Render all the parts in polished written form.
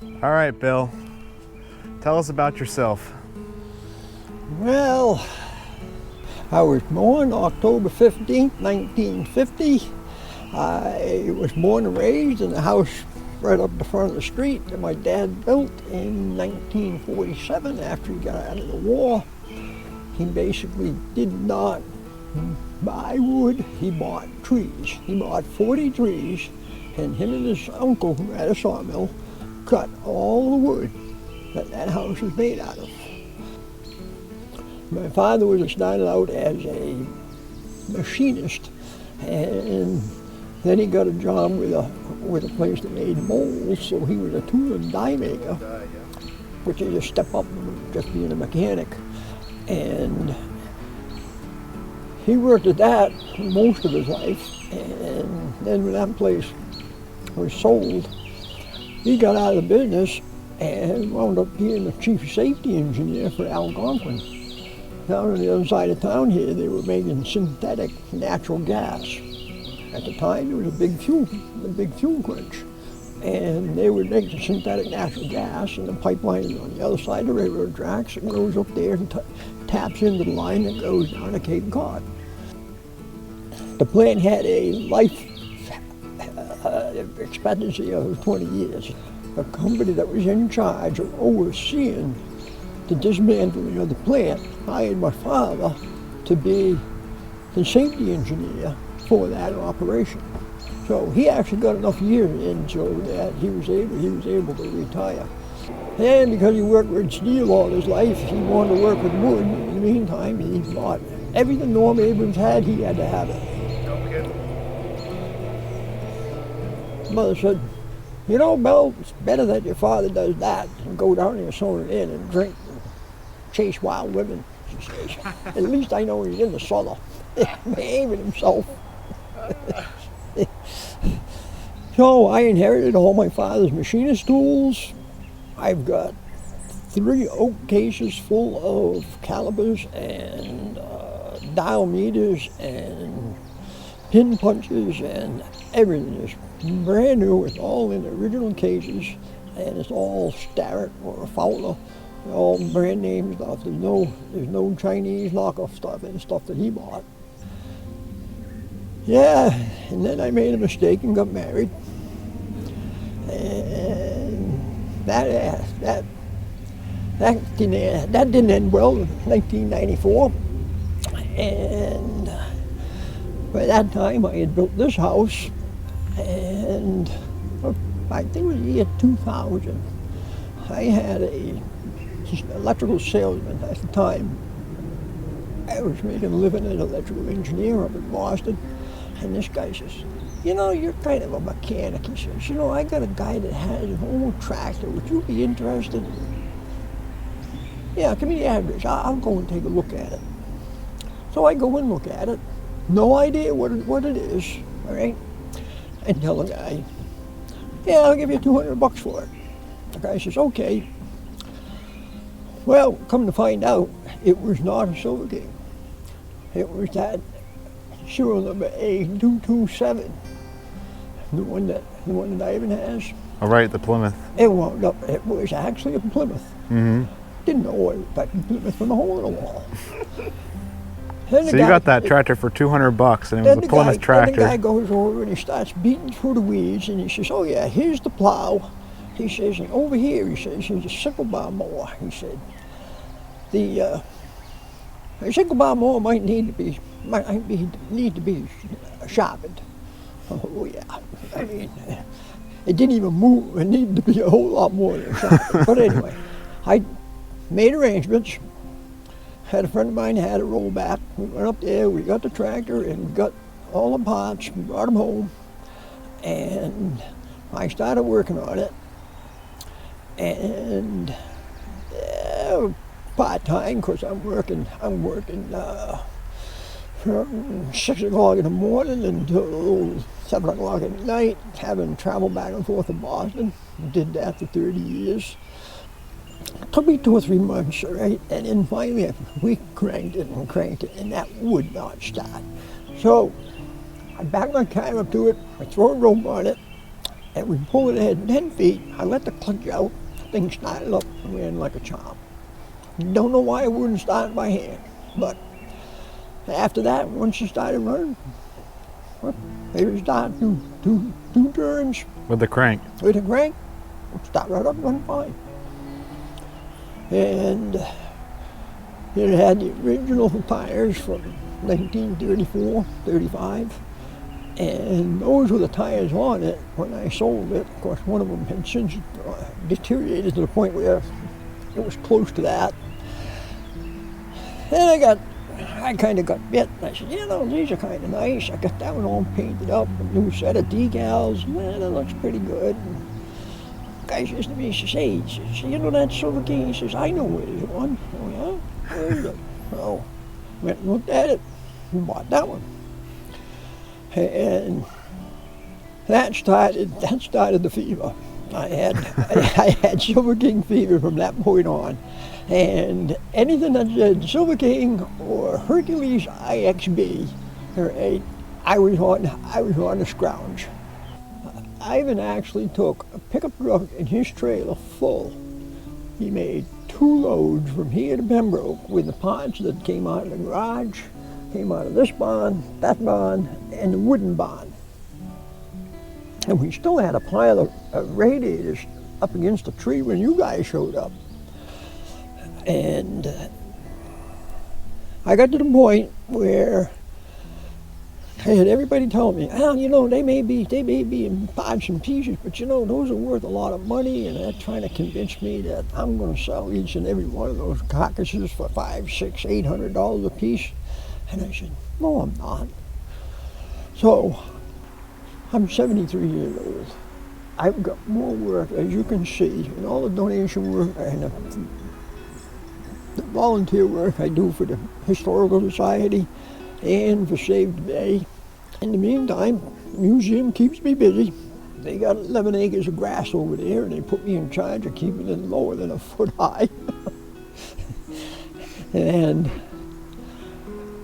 All right, Bill. Tell us about yourself. Well, I was born October 15th, 1950. I was born and raised in a house right up the front of the street that my dad built in 1947 after he got out of the war. He basically did not buy wood, he bought trees. He bought 40 trees, and him and his uncle, who had a sawmill, cut all the wood that house was made out of. My father started out as a machinist, and then he got a job with a place that made molds, so he was a tool and die maker, which is a step up from just being a mechanic. And he worked at that most of his life, and then when that place was sold, he got out of the business and wound up being the chief safety engineer for Algonquin. Down on the other side of town here, they were making synthetic natural gas. At the time, there was a big fuel crunch. And they would make the synthetic natural gas, and the pipeline is on the other side of the railroad tracks. It goes up there and taps into the line that goes down to Cape Cod. The plant had a life expectancy of 20 years. The company that was in charge of overseeing the dismantling of the plant hired my father to be the safety engineer for that operation. So he actually got enough years in so that he was able to retire. And because he worked with steel all his life, he wanted to work with wood. In the meantime, he bought everything Norm Abrams had, he had to have it. Mother said, you know, Bill, it's better that your father does that than go down there sewing in and drink and chase wild women, she says. At least I know he's in the cellar, behaving himself. So I inherited all my father's machinist tools. I've got 3 oak cases full of calipers and dial meters and pin punches, and everything is brand new. It's all in the original cases, and it's all Starrett or Fowler, all brand name stuff. There's no Chinese knockoff stuff, and stuff that he bought. Yeah, and then I made a mistake and got married, and that didn't end well in 1994. And by that time, I had built this house, and I think it was the year 2000. I had an electrical salesman at the time. I was making a living as an electrical engineer up in Boston, and this guy says, you know, you're kind of a mechanic. He says, you know, I got a guy that has an old tractor. Would you be interested? Yeah, give me the address. I'll go and take a look at it. So I go and look at it. No idea what it is, all right? And tell the guy, yeah, I'll give you $200 for it. The guy says, okay. Well, come to find out, it was not a Silver King. It was that serial number A227, the one that Ivan has. All right, the Plymouth. It was actually a Plymouth. Mm-hmm. Didn't know it, but Plymouth from the hole in the wall. So you got that tractor for $200, and it was a Plymouth tractor. Then the guy goes over and he starts beating through the weeds, and he says, oh yeah, here's the plow. He says, and over here, he says, here's a sickle bar mower. He said, the sickle bar mower might need to be sharpened. Oh yeah, I mean, it didn't even move. It needed to be a whole lot more than sharpened. But anyway, I made arrangements. Had a friend of mine had it roll back. We went up there, we got the tractor, and we got all the parts, we brought them home, and I started working on it. And part-time, because I'm working from 6 o'clock in the morning until 7 o'clock at night, having traveled back and forth to Boston. Did that for 30 years. It took me 2 or 3 months, all right? And then finally we cranked it, and that would not start. So I backed my car up to it, I threw a rope on it, and we pulled it ahead 10 feet. I let the clutch out, the thing started up and ran like a charm. Don't know why it wouldn't start by hand, but after that, once you started running, well, they would start two turns. With the crank. With a crank, start right up and run fine. And it had the original tires from 1934, 35. And those were the tires on it when I sold it. Of course, one of them had since deteriorated to the point where it was close to that. And I kind of got bit. And I said, you know, these are kind of nice. I got that one all painted up, a new set of decals. Man, that looks pretty good. And the guy says to me, he says, you know that Silver King? He says, I know where there's one. Oh, yeah? Where is it? So, went and looked at it and bought that one. And that started the fever. I had Silver King fever from that point on. And anything that said Silver King or Hercules IXB, I was on the scrounge. Ivan actually took a pickup truck and his trailer full. He made 2 loads from here to Pembroke with the parts that came out of the garage, came out of this barn, that barn, and the wooden barn. And we still had a pile of radiators up against the tree when you guys showed up. And I got to the point where I had everybody tell me, well, you know, they may be in parts and pieces, but you know, those are worth a lot of money, and they're trying to convince me that I'm going to sell each and every one of those carcasses for $500, $600, $800 a piece. And I said, no, I'm not. So I'm 73 years old. I've got more work, as you can see, and all the donation work and the volunteer work I do for the Historical Society and for Save the Bay. In the meantime, the museum keeps me busy. They got 11 acres of grass over there, and they put me in charge of keeping it lower than a foot high. And,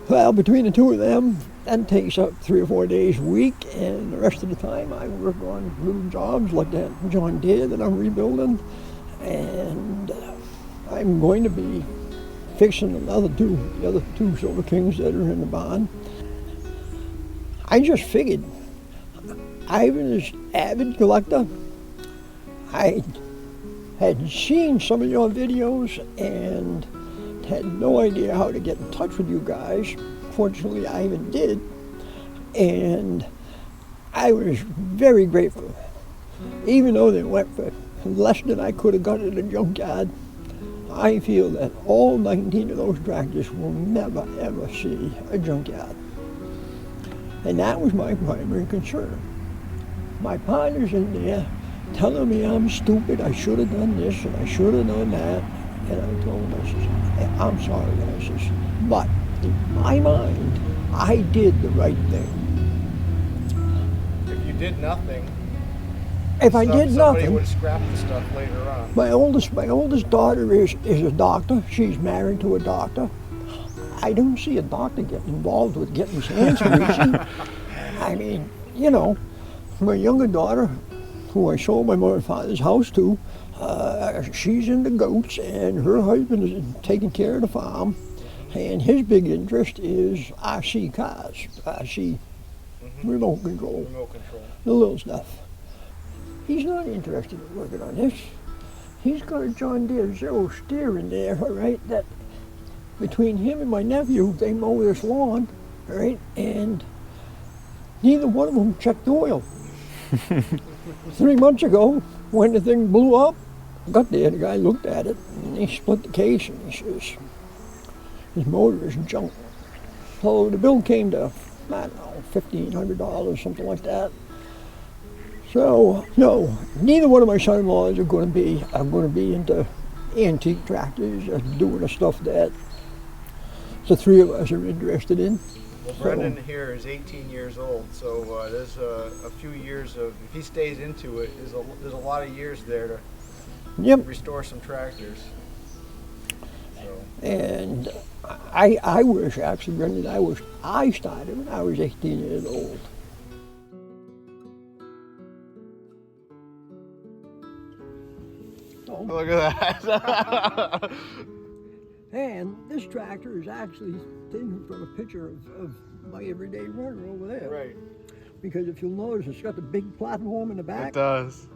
well, between the two of them, that takes up 3 or 4 days a week, and the rest of the time I work on little jobs like that John Deere that I'm rebuilding, and I'm going to be fixing the other two Silver Kings that are in the barn. I just figured, Ivan is an avid collector. I had seen some of your videos and had no idea how to get in touch with you guys. Fortunately, Ivan did, and I was very grateful. Even though they went for less than I could have got at a junkyard, I feel that all 19 of those tractors will never, ever see a junkyard. And that was my primary concern. My partner's in there telling me I'm stupid, I should have done this, and I should have done that. And I told him, I says, I'm sorry, I says, but in my mind, I did the right thing. If you did nothing, somebody would scrap the stuff later on. My oldest daughter is a doctor. She's married to a doctor. I don't see a doctor getting involved with getting his hands greasy. I mean, you know, my younger daughter, who I sold my mother and father's house to, she's into goats, and her husband is taking care of the farm, and his big interest is RC cars, RC remote control, the little stuff. He's not interested in working on this. He's got a John Deere Zero steer in there, all right, that between him and my nephew, they mow this lawn, all right, and neither one of them checked the oil. 3 months ago, when the thing blew up, I got there, the guy looked at it, and he split the case, and he says, his motor is junk. So the bill came to, I don't know, $1,500, something like that. So, no, neither one of my son-in-laws are going to be into antique tractors or doing the stuff that the 3 of us are interested in. Well, Brendan here is 18 years old, so there's a few years of, if he stays into it, there's a lot of years there to restore some tractors. So. And I wish, actually, Brendan, I started when I was 18 years old. So, Look at that. and this tractor is actually taken from a picture of my everyday runner over there. Right. Because if you'll notice, it's got the big platform in the back. It does.